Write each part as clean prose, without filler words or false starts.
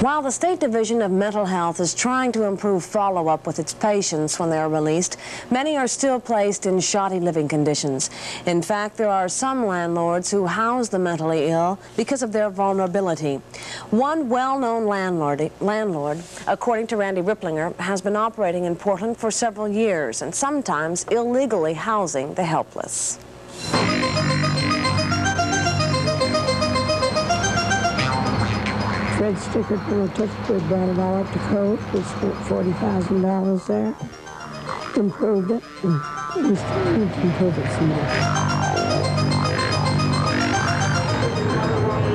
While the State Division of Mental Health is trying to improve follow-up with its patients when they are released, many are still placed in shoddy living conditions. In fact, there are some landlords who house the mentally ill because of their vulnerability. One well-known landlord, according to Randy Ripplinger, has been operating in Portland for several years and sometimes illegally housing the helpless. Fred Stickert, when I took it, we brought it all up to code. We spent $40,000 there, improved it, and we still need to improve it some more.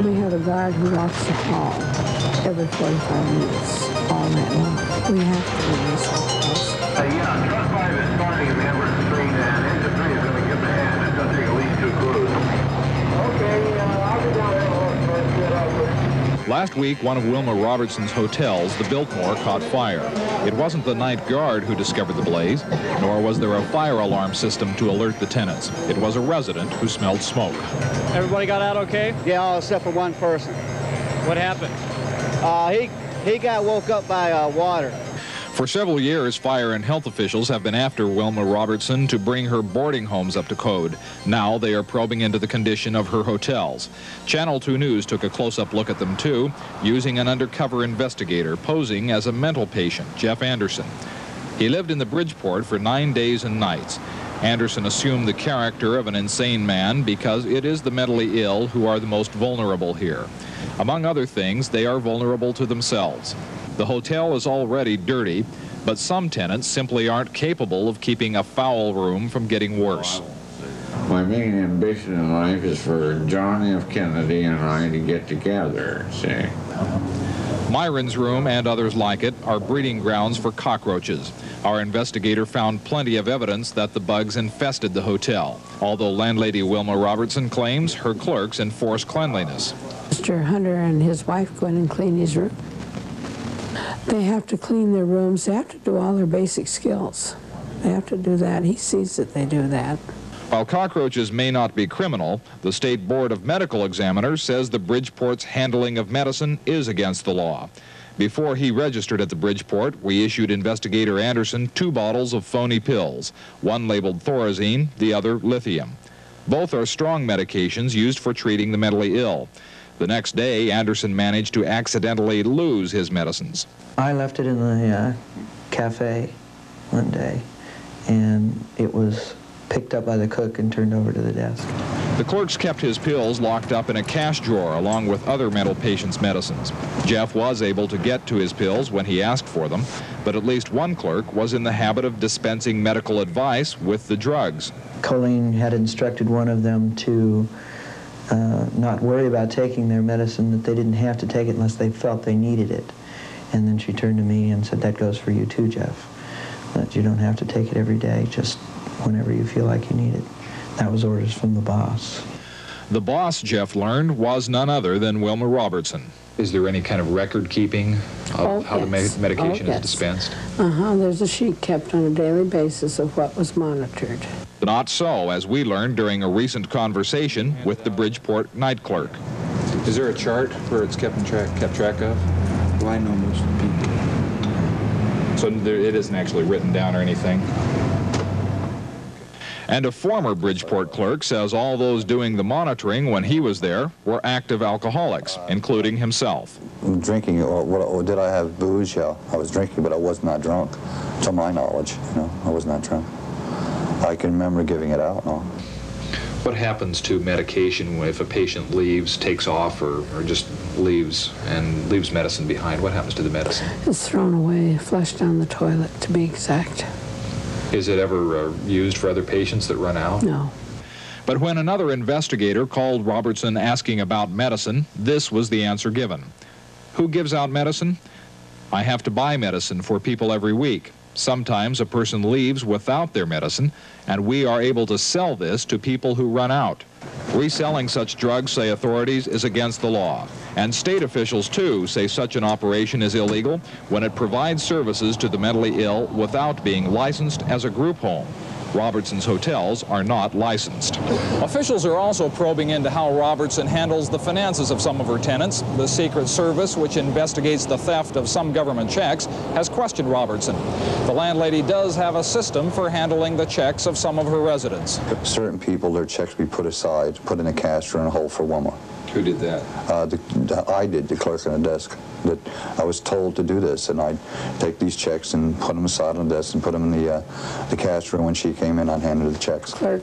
We have a guard who walks the hall every 45 minutes, all night long. We have to do this house. Yeah, truck 5 is starting in the Everett Street, and engine 3 is going to give the hand. It's going to take at least 2 crews. Okay, I'll be down there. Last week, one of Wilma Robertson's hotels, the Biltmore, caught fire. It wasn't the night guard who discovered the blaze, nor was there a fire alarm system to alert the tenants. It was a resident who smelled smoke. Everybody got out okay? Yeah, all except for one person. What happened? He got woke up by water. For several years, fire and health officials have been after Wilma Robertson to bring her boarding homes up to code. Now they are probing into the condition of her hotels. Channel 2 News took a close-up look at them, too, using an undercover investigator posing as a mental patient, Jeff Anderson. He lived in the Bridgeport for 9 days and nights. Anderson assumed the character of an insane man because it is the mentally ill who are the most vulnerable here. Among other things, they are vulnerable to themselves. The hotel is already dirty, but some tenants simply aren't capable of keeping a foul room from getting worse. My main ambition in life is for John F. Kennedy and I to get together, see. Myron's room and others like it are breeding grounds for cockroaches. Our investigator found plenty of evidence that the bugs infested the hotel, although landlady Wilma Robertson claims her clerks enforce cleanliness. Mr. Hunter and his wife go in and clean his room. They have to clean their rooms. They have to do all their basic skills. They have to do that. He sees that they do that. While cockroaches may not be criminal, the State Board of Medical Examiners says the Bridgeport's handling of medicine is against the law. Before he registered at the Bridgeport, we issued investigator Anderson 2 bottles of phony pills, one labeled Thorazine, the other lithium. Both are strong medications used for treating the mentally ill. The next day, Anderson managed to accidentally lose his medicines. I left it in the cafe one day, and it was picked up by the cook and turned over to the desk. The clerks kept his pills locked up in a cash drawer along with other mental patients' medicines. Jeff was able to get to his pills when he asked for them, but at least one clerk was in the habit of dispensing medical advice with the drugs. Colleen had instructed one of them to not worry about taking their medicine, that they didn't have to take it unless they felt they needed it. And then she turned to me and said, that goes for you too, Jeff. That you don't have to take it every day, just whenever you feel like you need it. That was orders from the boss. The boss, Jeff learned, was none other than Wilma Robertson. Is there any kind of record keeping of how the medication is dispensed? There's a sheet kept on a daily basis of what was monitored. Not so, as we learned during a recent conversation with the Bridgeport night clerk. Is there a chart where it's kept track of? Well, I know most of the people. So it isn't actually written down or anything? And a former Bridgeport clerk says all those doing the monitoring when he was there were active alcoholics, including himself. Drinking, or did I have booze? Yeah, I was drinking, but I was not drunk, to my knowledge. I was not drunk. I can remember giving it out. No. What happens to medication if a patient leaves, takes off, or just leaves and leaves medicine behind? What happens to the medicine? It's thrown away, flushed down the toilet, to be exact. Is it ever used for other patients that run out? No. But when another investigator called Robertson asking about medicine, this was the answer given. Who gives out medicine? I have to buy medicine for people every week. Sometimes a person leaves without their medicine, and we are able to sell this to people who run out. Reselling such drugs, say authorities, is against the law. And state officials, too, say such an operation is illegal when it provides services to the mentally ill without being licensed as a group home. Robertson's hotels are not licensed. Officials are also probing into how Robertson handles the finances of some of her tenants. The Secret Service, which investigates the theft of some government checks, has questioned Robertson. The landlady does have a system for handling the checks of some of her residents. Certain people, their checks be put aside, put in a cash or in a hole for Wilma. Who did that? I did, the clerk on the desk. That I was told to do this, and I'd take these checks and put them aside on the desk and put them in the cash room. When she came in, I'd hand her the checks. Clerk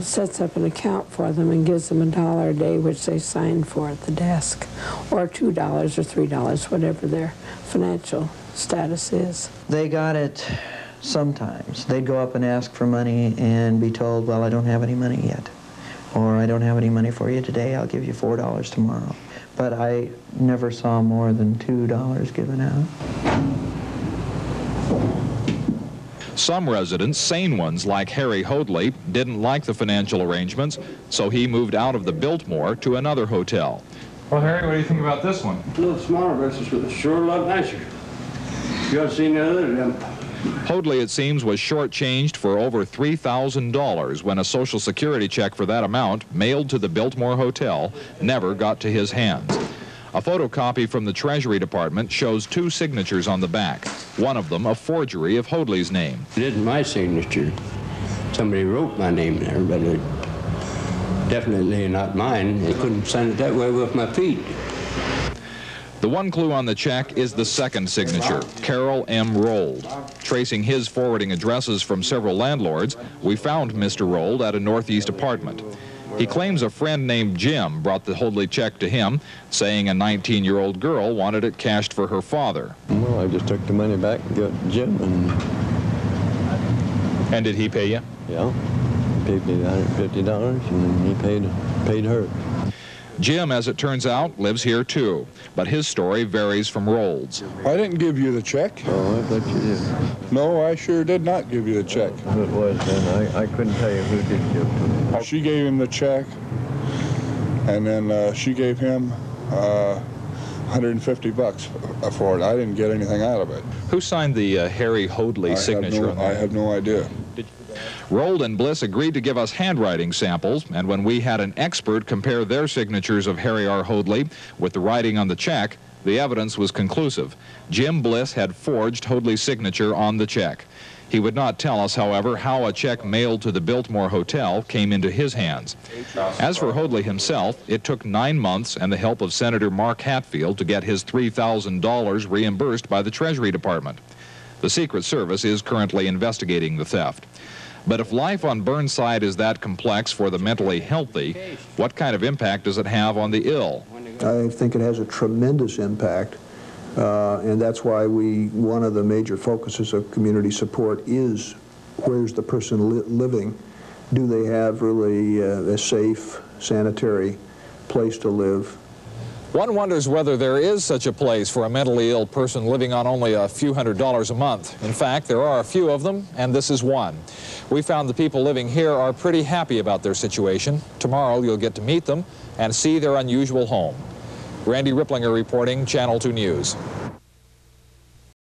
sets up an account for them and gives them $1 a day, which they sign for at the desk, or $2 or $3, whatever their financial status is. They got it sometimes. They'd go up and ask for money and be told, well, I don't have any money yet. Or I don't have any money for you today, I'll give you $4 tomorrow. But I never saw more than $2 given out. Some residents, sane ones like Harry Hoadley, didn't like the financial arrangements, so he moved out of the Biltmore to another hotel. Well, Harry, what do you think about this one? A little smaller, but it's sure a lot nicer. You ought to see the other. Hoadley, it seems, was shortchanged for over $3,000 when a Social Security check for that amount, mailed to the Biltmore Hotel, never got to his hands. A photocopy from the Treasury Department shows 2 signatures on the back, one of them a forgery of Hoadley's name. It isn't my signature. Somebody wrote my name there, but it definitely not mine. They couldn't sign it that way with my feet. The one clue on the check is the second signature, Carroll M. Rold. Tracing his forwarding addresses from several landlords, we found Mr. Rold at a Northeast apartment. He claims a friend named Jim brought the Hoadley check to him, saying a 19-year-old girl wanted it cashed for her father. Well, I just took the money back and got Jim, And did he pay you? Yeah, he paid me $150, and he paid her. Jim, as it turns out, lives here too, but his story varies from Rold's. I didn't give you the check. Oh, I thought you did. No, I sure did not give you the check. Who it was then? I couldn't tell you who did give to me. She gave him the check, and then she gave him $150 for it. I didn't get anything out of it. Who signed the Harry Hoadley signature on that? I have no idea. Rold and Bliss agreed to give us handwriting samples, and when we had an expert compare their signatures of Harry R. Hoadley with the writing on the check, the evidence was conclusive. Jim Bliss had forged Hoadley's signature on the check. He would not tell us, however, how a check mailed to the Biltmore Hotel came into his hands. As for Hoadley himself, it took 9 months and the help of Senator Mark Hatfield to get his $3,000 reimbursed by the Treasury Department. The Secret Service is currently investigating the theft. But if life on Burnside is that complex for the mentally healthy, what kind of impact does it have on the ill? I think it has a tremendous impact, and that's why one of the major focuses of community support is where's the person living? Do they have really a safe, sanitary place to live? One wonders whether there is such a place for a mentally ill person living on only a few $100s a month. In fact, there are a few of them, and this is one. We found the people living here are pretty happy about their situation. Tomorrow you'll get to meet them and see their unusual home. Randy Ripplinger reporting, Channel 2 News.